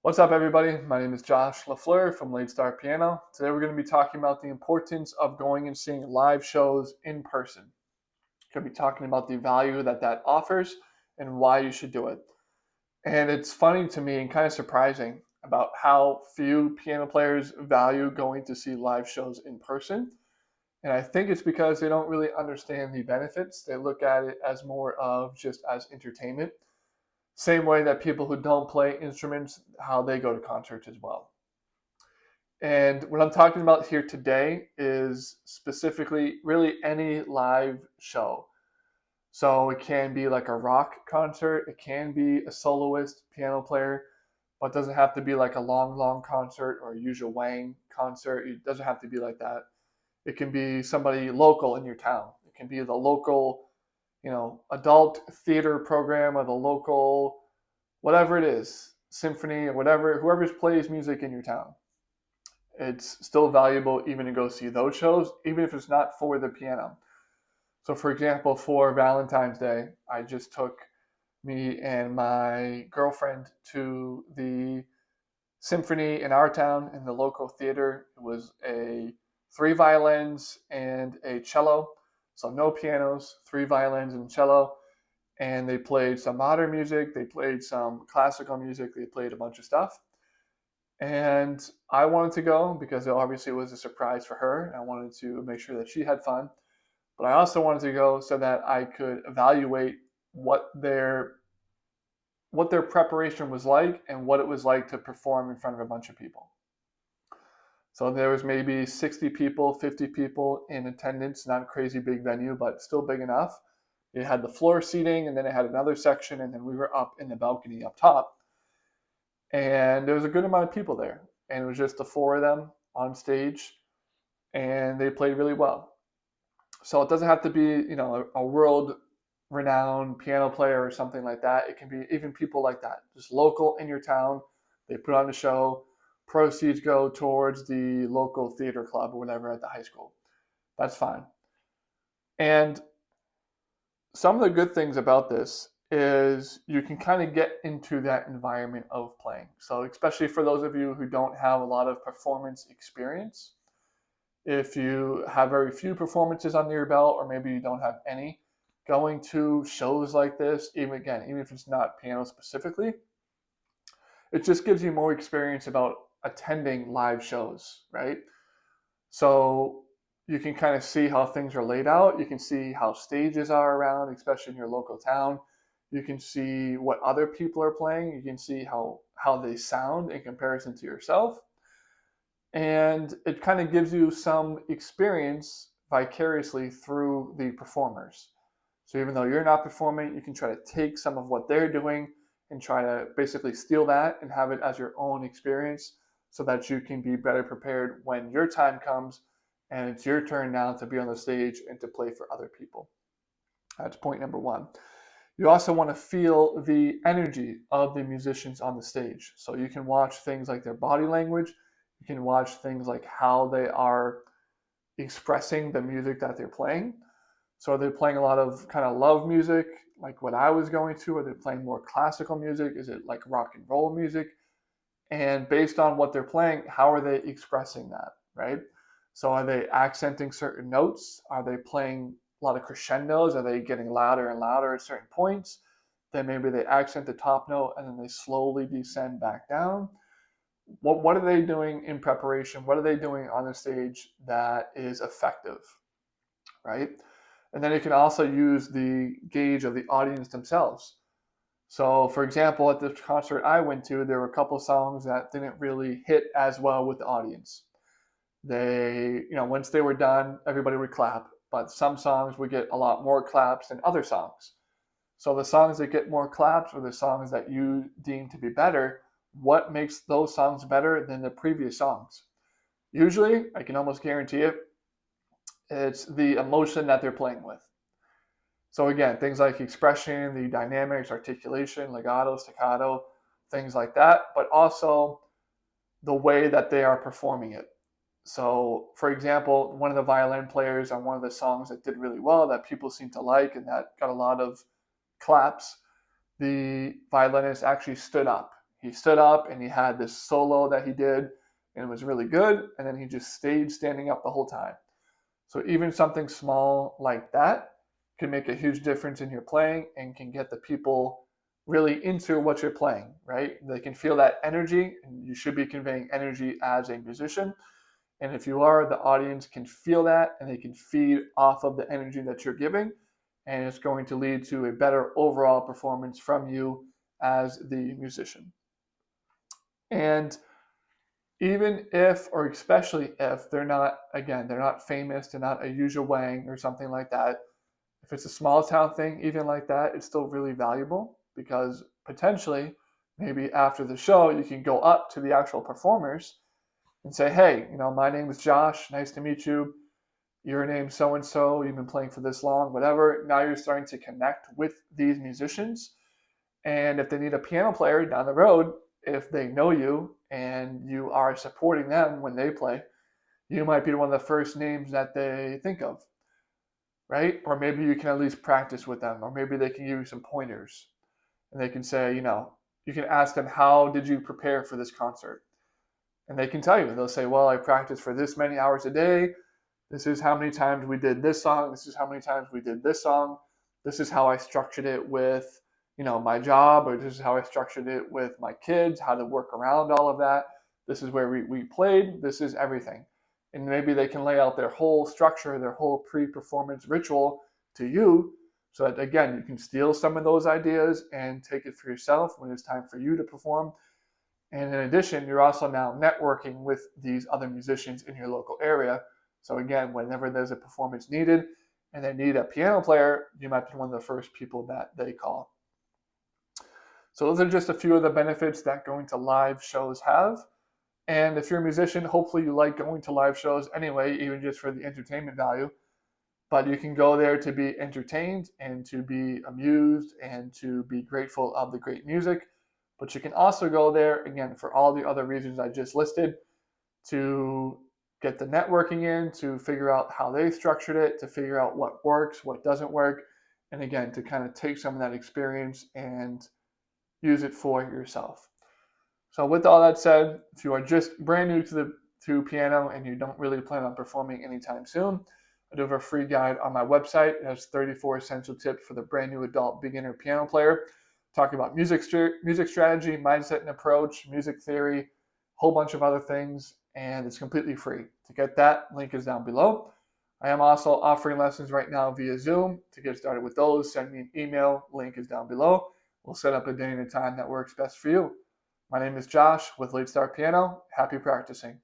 What's up, everybody? My name is Josh LaFleur from Late Star Piano. Today, we're going to be talking about the importance of going and seeing live shows in person. We're going to be talking about the value that offers and why you should do it. And it's funny to me and kind of surprising about how few piano players value going to see live shows in person. And I think it's because they don't really understand the benefits. They look at it as more of just as entertainment. Same way that people who don't play instruments, how they go to concerts as well. And what I'm talking about here today is specifically really any live show. So it can be like a rock concert, it can be a soloist piano player, but it doesn't have to be like a long concert or a Yuja Wang concert. It doesn't have to be like that. It can be somebody local in your town. It can be the local, adult theater program or the local, whatever it is, symphony or whatever, whoever plays music in your town. It's still valuable even to go see those shows, even if it's not for the piano. So, for example, for Valentine's Day, I just took me and my girlfriend to the symphony in our town in the local theater. It was a 3 violins and a cello. So no pianos, 3 violins and cello. And they played some modern music, they played some classical music, they played a bunch of stuff. And I wanted to go because it obviously was a surprise for her. And I wanted to make sure that she had fun. But I also wanted to go so that I could evaluate what their preparation was like and what it was like to perform in front of a bunch of people. So there was maybe 60 people, 50 people in attendance, not a crazy big venue, but still big enough. It had the floor seating, and then it had another section, and then we were up in the balcony up top. And there was a good amount of people there. And it was just the four of them on stage, and they played really well. So it doesn't have to be, a world renowned piano player or something like that. It can be even people like that, just local in your town. They put on a show. Proceeds go towards the local theater club or whatever at the high school. That's fine. And some of the good things about this is you can kind of get into that environment of playing. So especially for those of you who don't have a lot of performance experience, if you have very few performances under your belt, or maybe you don't have any, going to shows like this, even if it's not piano specifically, it just gives you more experience about attending live shows, right? So you can kind of see how things are laid out. You can see how stages are around, especially in your local town. You can see what other people are playing. You can see how they sound in comparison to yourself. And it kind of gives you some experience vicariously through the performers. So even though you're not performing, you can try to take some of what they're doing and try to basically steal that and have it as your own experience so that you can be better prepared when your time comes and it's your turn now to be on the stage and to play for other people. That's point number one. You also want to feel the energy of the musicians on the stage. So you can watch things like their body language. You can watch things like how they are expressing the music that they're playing. So are they playing a lot of kind of love music, like what I was going to? Are they playing more classical music? Is it like rock and roll music? And based on what they're playing, how are they expressing that, right? So are they accenting certain notes? Are they playing a lot of crescendos? Are they getting louder and louder at certain points? Then maybe they accent the top note and then they slowly descend back down. What are they doing in preparation? What are they doing on the stage that is effective, right? And then you can also use the gauge of the audience themselves. So, for example, at the concert I went to, there were a couple songs that didn't really hit as well with the audience. They, once they were done, everybody would clap, but some songs would get a lot more claps than other songs. So the songs that get more claps are the songs that you deem to be better. What makes those songs better than the previous songs? Usually, I can almost guarantee it, it's the emotion that they're playing with. So again, things like expression, the dynamics, articulation, legato, staccato, things like that, but also the way that they are performing it. So, for example, one of the violin players on one of the songs that did really well that people seem to like and that got a lot of claps, the violinist actually stood up. he stood up and he had this solo that he did, and it was really good. And then he just stayed standing up the whole time. So even something small like that can make a huge difference in your playing and can get the people really into what you're playing, right? They can feel that energy, and you should be conveying energy as a musician. And if you are, the audience can feel that and they can feed off of the energy that you're giving. And it's going to lead to a better overall performance from you as the musician. And even if, or especially if they're not, again, they're not famous, they're not a Yuja Wang or something like that. If it's a small town thing, even like that, it's still really valuable because potentially, maybe after the show, you can go up to the actual performers and say, hey, my name is Josh. Nice to meet you. Your name's so-and-so. You've been playing for this long, whatever. Now you're starting to connect with these musicians. And if they need a piano player down the road, if they know you and you are supporting them when they play, you might be one of the first names that they think of, right? Or maybe you can at least practice with them, or maybe they can give you some pointers. And they can say, you can ask them, how did you prepare for this concert? And they can tell you. They'll say, well, I practiced for this many hours a day. This is how many times we did this song. This is how many times we did this song. This is how I structured it with, my job, or this is how I structured it with my kids, how to work around all of that. This is where we played. This is everything. And maybe they can lay out their whole structure, their whole pre-performance ritual to you so that, again, you can steal some of those ideas and take it for yourself when it's time for you to perform. And in addition, you're also now networking with these other musicians in your local area. So again, whenever there's a performance needed and they need a piano player, you might be one of the first people that they call. So those are just a few of the benefits that going to live shows have. And if you're a musician, hopefully you like going to live shows anyway, even just for the entertainment value. But you can go there to be entertained and to be amused and to be grateful of the great music. But you can also go there, again, for all the other reasons I just listed, to get the networking in, to figure out how they structured it, to figure out what works, what doesn't work, and again, to kind of take some of that experience and use it for yourself. So with all that said, if you are just brand new to piano and you don't really plan on performing anytime soon, I do have a free guide on my website. It has 34 essential tips for the brand new adult beginner piano player, talking about music strategy, mindset and approach, music theory, a whole bunch of other things, and it's completely free. To get that, link is down below. I am also offering lessons right now via Zoom. To get started with those, send me an email. Link is down below. We'll set up a day and a time that works best for you. My name is Josh with Late Start Piano. Happy practicing.